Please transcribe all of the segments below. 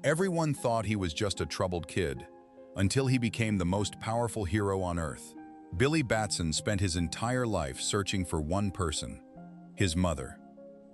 Everyone thought he was just a troubled kid, until he became the most powerful hero on Earth. Billy Batson spent his entire life searching for one person, his mother.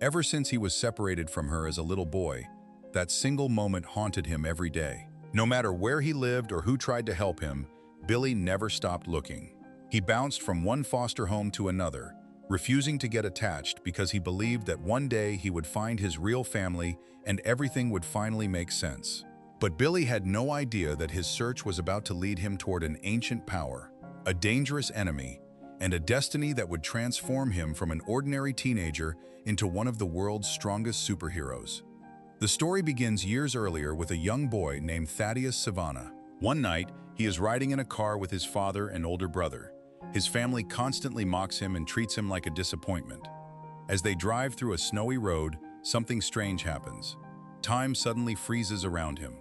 Ever since he was separated from her as a little boy, that single moment haunted him every day. No matter where he lived or who tried to help him, Billy never stopped looking. He bounced from one foster home to another, refusing to get attached because he believed that one day he would find his real family and everything would finally make sense. But Billy had no idea that his search was about to lead him toward an ancient power, a dangerous enemy, and a destiny that would transform him from an ordinary teenager into one of the world's strongest superheroes. The story begins years earlier with a young boy named Thaddeus Savannah. One night, he is riding in a car with his father and older brother. His family constantly mocks him and treats him like a disappointment. As they drive through a snowy road, something strange happens. Time suddenly freezes around him.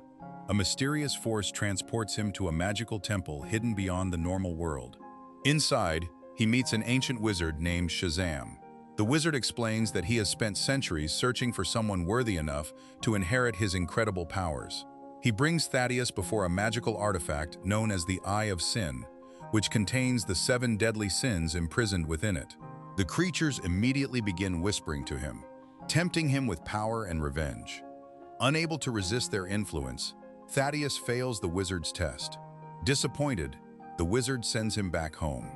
A mysterious force transports him to a magical temple hidden beyond the normal world. Inside, he meets an ancient wizard named Shazam. The wizard explains that he has spent centuries searching for someone worthy enough to inherit his incredible powers. He brings Thaddeus before a magical artifact known as the Eye of Sin, which contains the 7 deadly sins imprisoned within it. The creatures immediately begin whispering to him, tempting him with power and revenge. Unable to resist their influence, Thaddeus fails the wizard's test. Disappointed, the wizard sends him back home.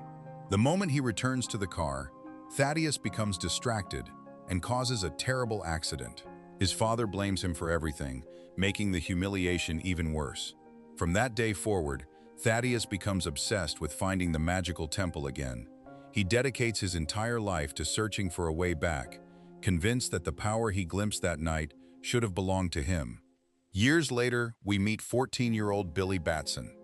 The moment he returns to the car, Thaddeus becomes distracted and causes a terrible accident. His father blames him for everything, making the humiliation even worse. From that day forward, Thaddeus becomes obsessed with finding the magical temple again. He dedicates his entire life to searching for a way back, convinced that the power he glimpsed that night should have belonged to him. Years later, we meet 14-year-old Billy Batson.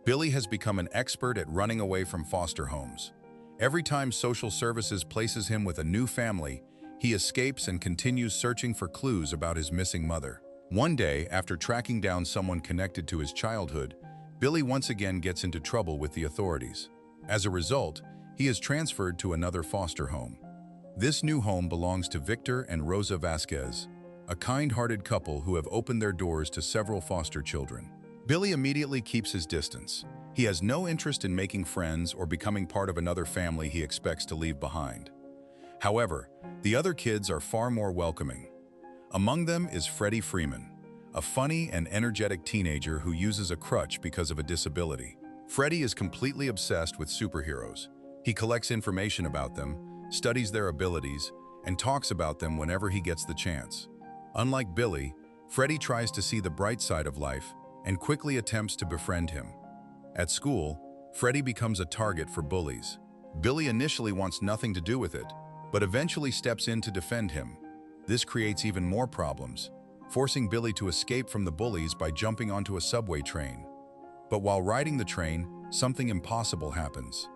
Billy has become an expert at running away from foster homes. Every time social services places him with a new family, he escapes and continues searching for clues about his missing mother. One day, after tracking down someone connected to his childhood, Billy once again gets into trouble with the authorities. As a result, he is transferred to another foster home. This new home belongs to Victor and Rosa Vasquez, a kind-hearted couple who have opened their doors to several foster children. Billy immediately keeps his distance. He has no interest in making friends or becoming part of another family he expects to leave behind. However, the other kids are far more welcoming. Among them is Freddie Freeman, a funny and energetic teenager who uses a crutch because of a disability. Freddie is completely obsessed with superheroes. He collects information about them, studies their abilities, and talks about them whenever he gets the chance. Unlike Billy, Freddie tries to see the bright side of life and quickly attempts to befriend him. At school, Freddie becomes a target for bullies. Billy initially wants nothing to do with it, but eventually steps in to defend him. This creates even more problems, forcing Billy to escape from the bullies by jumping onto a subway train. But while riding the train, something impossible happens.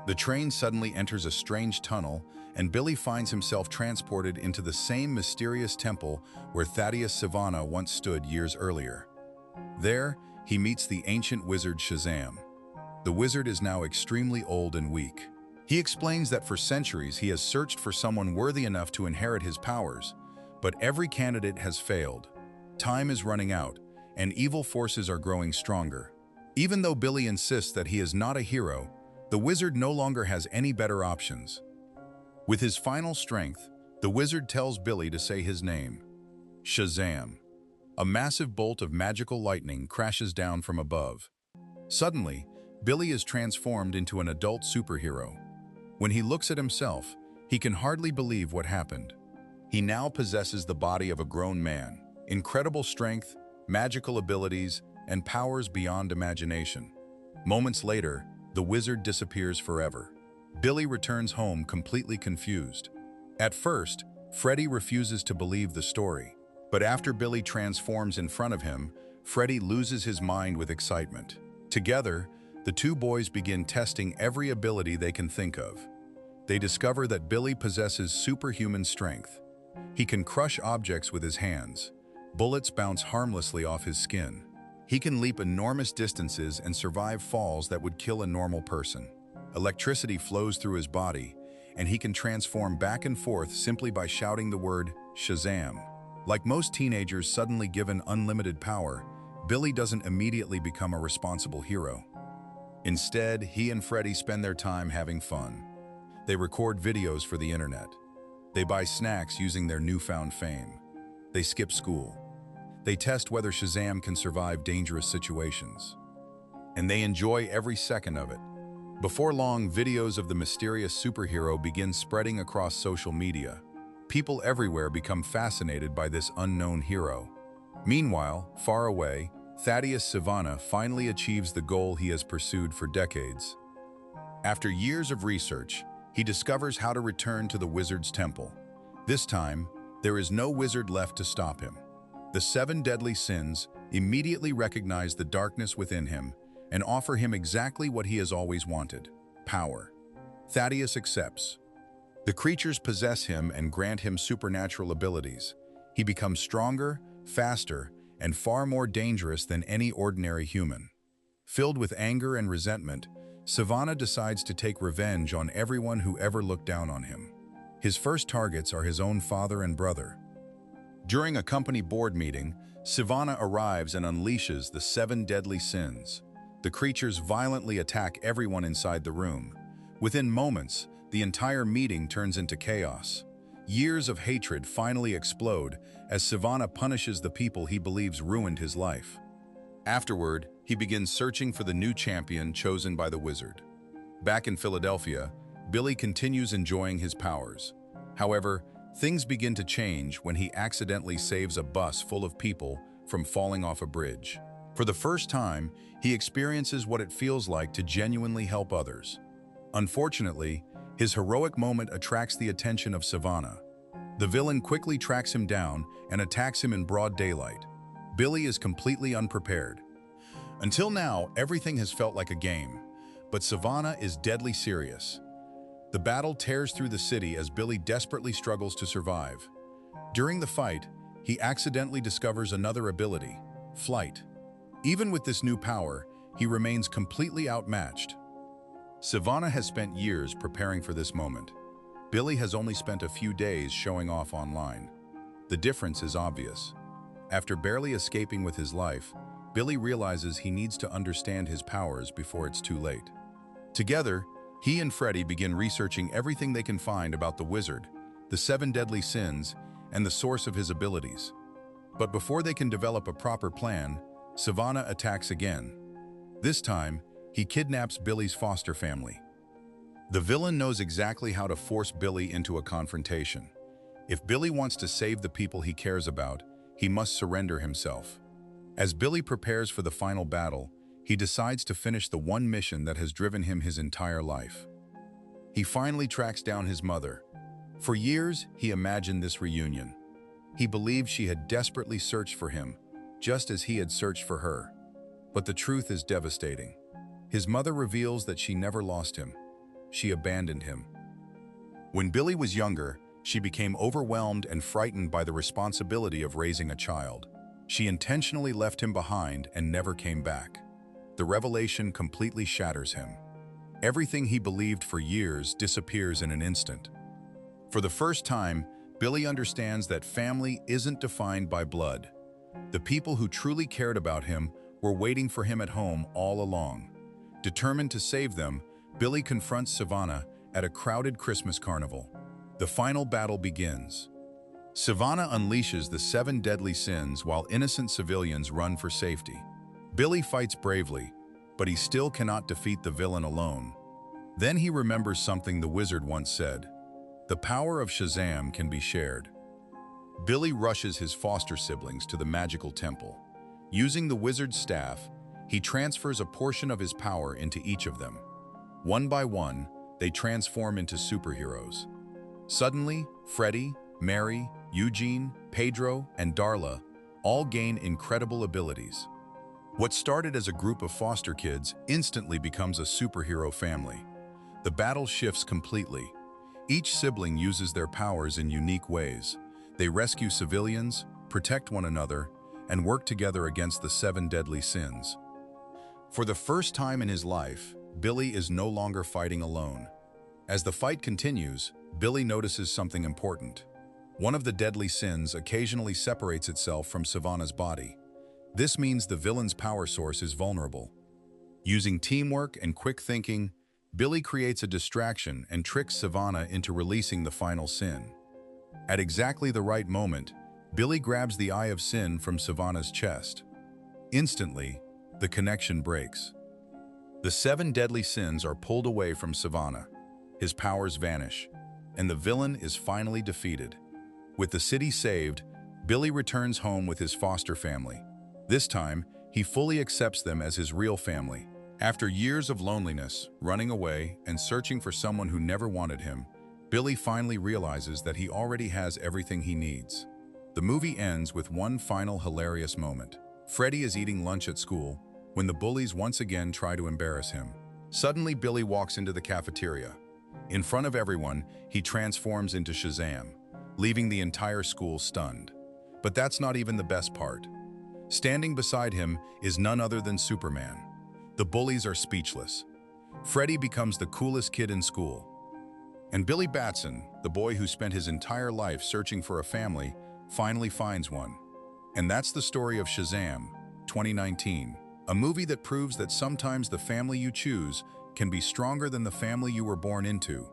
The train suddenly enters a strange tunnel, and Billy finds himself transported into the same mysterious temple where Thaddeus Savannah once stood years earlier. There, he meets the ancient wizard Shazam. The wizard is now extremely old and weak. He explains that for centuries he has searched for someone worthy enough to inherit his powers, but every candidate has failed. Time is running out, and evil forces are growing stronger. Even though Billy insists that he is not a hero, the wizard no longer has any better options. With his final strength, the wizard tells Billy to say his name, Shazam. A massive bolt of magical lightning crashes down from above. Suddenly, Billy is transformed into an adult superhero. When he looks at himself, he can hardly believe what happened. He now possesses the body of a grown man, incredible strength, magical abilities, and powers beyond imagination. Moments later, the wizard disappears forever. Billy returns home completely confused. At first, Freddie refuses to believe the story. But after Billy transforms in front of him, Freddie loses his mind with excitement. Together, the two boys begin testing every ability they can think of. They discover that Billy possesses superhuman strength. He can crush objects with his hands. Bullets bounce harmlessly off his skin. He can leap enormous distances and survive falls that would kill a normal person. Electricity flows through his body, and he can transform back and forth simply by shouting the word Shazam. Like most teenagers suddenly given unlimited power, Billy doesn't immediately become a responsible hero. Instead, he and Freddy spend their time having fun. They record videos for the internet. They buy snacks using their newfound fame. They skip school. They test whether Shazam can survive dangerous situations. And they enjoy every second of it. Before long, videos of the mysterious superhero begin spreading across social media. People everywhere become fascinated by this unknown hero. Meanwhile, far away, Thaddeus Savannah finally achieves the goal he has pursued for decades. After years of research, he discovers how to return to the wizard's temple. This time, there is no wizard left to stop him. The 7 deadly sins immediately recognize the darkness within him and offer him exactly what he has always wanted: power. Thaddeus accepts. The creatures possess him and grant him supernatural abilities. He becomes stronger, faster, and far more dangerous than any ordinary human. Filled with anger and resentment, Savannah decides to take revenge on everyone who ever looked down on him. His first targets are his own father and brother. During a company board meeting, Savannah arrives and unleashes the 7 deadly sins. The creatures violently attack everyone inside the room. Within moments, the entire meeting turns into chaos. Years of hatred finally explode as Savannah punishes the people he believes ruined his life. Afterward, he begins searching for the new champion chosen by the wizard. Back in Philadelphia, Billy continues enjoying his powers. However, things begin to change when he accidentally saves a bus full of people from falling off a bridge. For the first time, he experiences what it feels like to genuinely help others. Unfortunately, his heroic moment attracts the attention of Savannah. The villain quickly tracks him down and attacks him in broad daylight. Billy is completely unprepared. Until now, everything has felt like a game, but Savannah is deadly serious. The battle tears through the city as Billy desperately struggles to survive. During the fight, he accidentally discovers another ability: flight. Even with this new power, he remains completely outmatched. Savannah has spent years preparing for this moment. Billy has only spent a few days showing off online. The difference is obvious. After barely escaping with his life, Billy realizes he needs to understand his powers before it's too late. Together, he and Freddy begin researching everything they can find about the wizard, the 7 deadly sins, and the source of his abilities. But before they can develop a proper plan, Savannah attacks again. This time, he kidnaps Billy's foster family. The villain knows exactly how to force Billy into a confrontation. If Billy wants to save the people he cares about, he must surrender himself. As Billy prepares for the final battle, he decides to finish the one mission that has driven him his entire life. He finally tracks down his mother. For years, he imagined this reunion. He believed she had desperately searched for him, just as he had searched for her. But the truth is devastating. His mother reveals that she never lost him. She abandoned him. When Billy was younger, she became overwhelmed and frightened by the responsibility of raising a child. She intentionally left him behind and never came back. The revelation completely shatters him. Everything he believed for years disappears in an instant. For the first time, Billy understands that family isn't defined by blood. The people who truly cared about him were waiting for him at home all along. Determined to save them, Billy confronts Savannah at a crowded Christmas carnival. The final battle begins. Savannah unleashes the 7 deadly sins while innocent civilians run for safety. Billy fights bravely, but he still cannot defeat the villain alone. Then he remembers something the wizard once said: "The power of Shazam can be shared." Billy rushes his foster siblings to the magical temple. Using the wizard's staff, he transfers a portion of his power into each of them. One by one, they transform into superheroes. Suddenly, Freddy, Mary, Eugene, Pedro, and Darla all gain incredible abilities. What started as a group of foster kids instantly becomes a superhero family. The battle shifts completely. Each sibling uses their powers in unique ways. They rescue civilians, protect one another, and work together against the 7 deadly sins. For the first time in his life, Billy is no longer fighting alone. As the fight continues, Billy notices something important. One of the deadly sins occasionally separates itself from Savannah's body. This means the villain's power source is vulnerable. Using teamwork and quick thinking, Billy creates a distraction and tricks Savannah into releasing the final sin. At exactly the right moment, Billy grabs the Eye of Sin from Savannah's chest. Instantly, the connection breaks. The 7 deadly sins are pulled away from Savannah. His powers vanish, and the villain is finally defeated. With the city saved, Billy returns home with his foster family. This time, he fully accepts them as his real family. After years of loneliness, running away, and searching for someone who never wanted him, Billy finally realizes that he already has everything he needs. The movie ends with one final hilarious moment. Freddy is eating lunch at school when the bullies once again try to embarrass him. Suddenly, Billy walks into the cafeteria. In front of everyone, he transforms into Shazam, leaving the entire school stunned. But that's not even the best part. Standing beside him is none other than Superman. The bullies are speechless. Freddy becomes the coolest kid in school. And Billy Batson, the boy who spent his entire life searching for a family, finally finds one. And that's the story of Shazam, 2019, a movie that proves that sometimes the family you choose can be stronger than the family you were born into.